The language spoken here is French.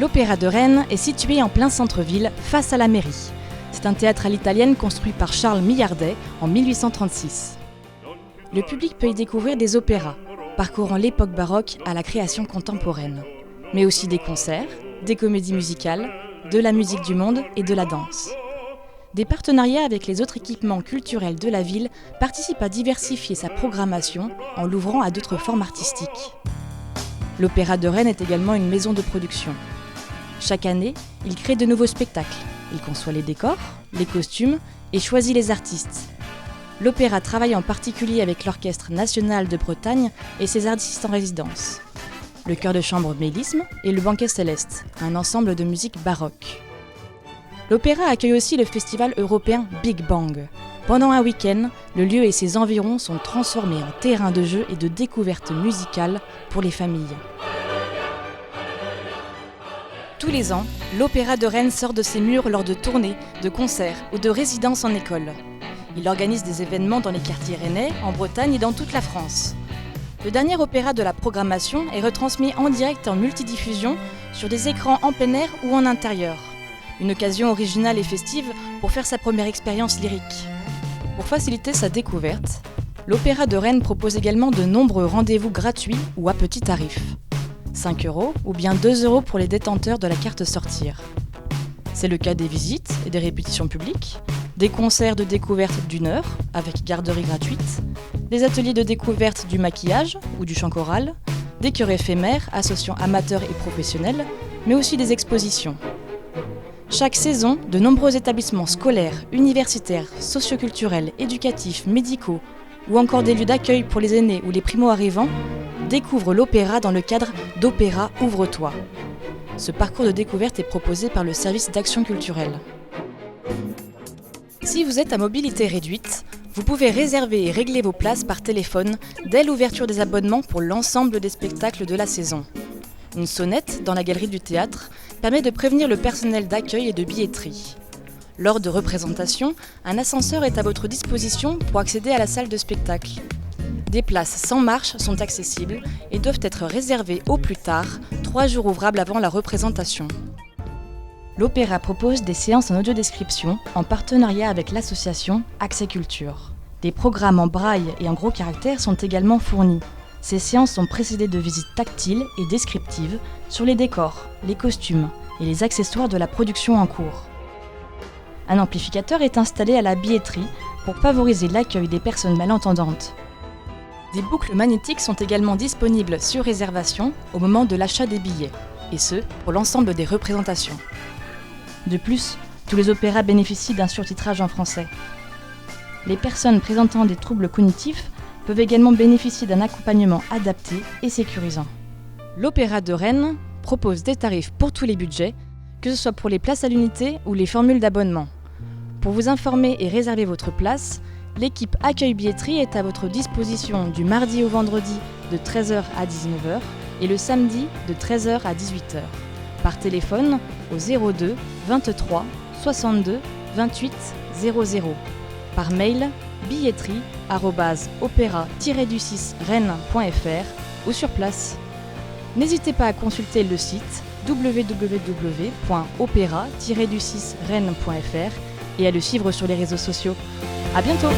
L'Opéra de Rennes est situé en plein centre-ville, face à la mairie. C'est un théâtre à l'italienne construit par Charles Millardet en 1836. Le public peut y découvrir des opéras, parcourant l'époque baroque à la création contemporaine, mais aussi des concerts, des comédies musicales, de la musique du monde et de la danse. Des partenariats avec les autres équipements culturels de la ville participent à diversifier sa programmation en l'ouvrant à d'autres formes artistiques. L'Opéra de Rennes est également une maison de production. Chaque année, il crée de nouveaux spectacles. Il conçoit les décors, les costumes et choisit les artistes. L'opéra travaille en particulier avec l'Orchestre national de Bretagne et ses artistes en résidence. Le chœur de chambre Mélisme et le Banquet céleste, un ensemble de musique baroque. L'opéra accueille aussi le festival européen Big Bang. Pendant un week-end, le lieu et ses environs sont transformés en terrain de jeu et de découverte musicale pour les familles. Tous les ans, l'Opéra de Rennes sort de ses murs lors de tournées, de concerts ou de résidences en école. Il organise des événements dans les quartiers rennais, en Bretagne et dans toute la France. Le dernier opéra de la programmation est retransmis en direct et en multidiffusion sur des écrans en plein air ou en intérieur. Une occasion originale et festive pour faire sa première expérience lyrique. Pour faciliter sa découverte, l'Opéra de Rennes propose également de nombreux rendez-vous gratuits ou à petit tarif. 5 € ou bien 2 € pour les détenteurs de la carte Sortir. C'est le cas des visites et des répétitions publiques, des concerts de découverte d'1 heure avec garderie gratuite, des ateliers de découverte du maquillage ou du chant choral, des chœurs éphémères associant amateurs et professionnels, mais aussi des expositions. Chaque saison, de nombreux établissements scolaires, universitaires, socioculturels, éducatifs, médicaux ou encore des lieux d'accueil pour les aînés ou les primo-arrivants découvrent l'opéra dans le cadre d'Opéra Ouvre-toi. Ce parcours de découverte est proposé par le service d'action culturelle. Si vous êtes à mobilité réduite, vous pouvez réserver et régler vos places par téléphone dès l'ouverture des abonnements pour l'ensemble des spectacles de la saison. Une sonnette dans la galerie du théâtre permet de prévenir le personnel d'accueil et de billetterie. Lors de représentations, un ascenseur est à votre disposition pour accéder à la salle de spectacle. Des places sans marche sont accessibles et doivent être réservées au plus tard, 3 jours ouvrables avant la représentation. L'opéra propose des séances en audiodescription en partenariat avec l'association Accès Culture. Des programmes en braille et en gros caractères sont également fournis. Ces séances sont précédées de visites tactiles et descriptives sur les décors, les costumes et les accessoires de la production en cours. Un amplificateur est installé à la billetterie pour favoriser l'accueil des personnes malentendantes. Des boucles magnétiques sont également disponibles sur réservation au moment de l'achat des billets, et ce, pour l'ensemble des représentations. De plus, tous les opéras bénéficient d'un surtitrage en français. Les personnes présentant des troubles cognitifs peuvent également bénéficier d'un accompagnement adapté et sécurisant. L'Opéra de Rennes propose des tarifs pour tous les budgets, que ce soit pour les places à l'unité ou les formules d'abonnement. Pour vous informer et réserver votre place, l'équipe Accueil Billetterie est à votre disposition du mardi au vendredi de 13h à 19h et le samedi de 13h à 18h. Par téléphone au 02 23 62 28 00. Par mail billetterie@opéra-du6rennes.fr ou sur place. N'hésitez pas à consulter le site www.opéra-du6rennes.fr et à le suivre sur les réseaux sociaux. À bientôt!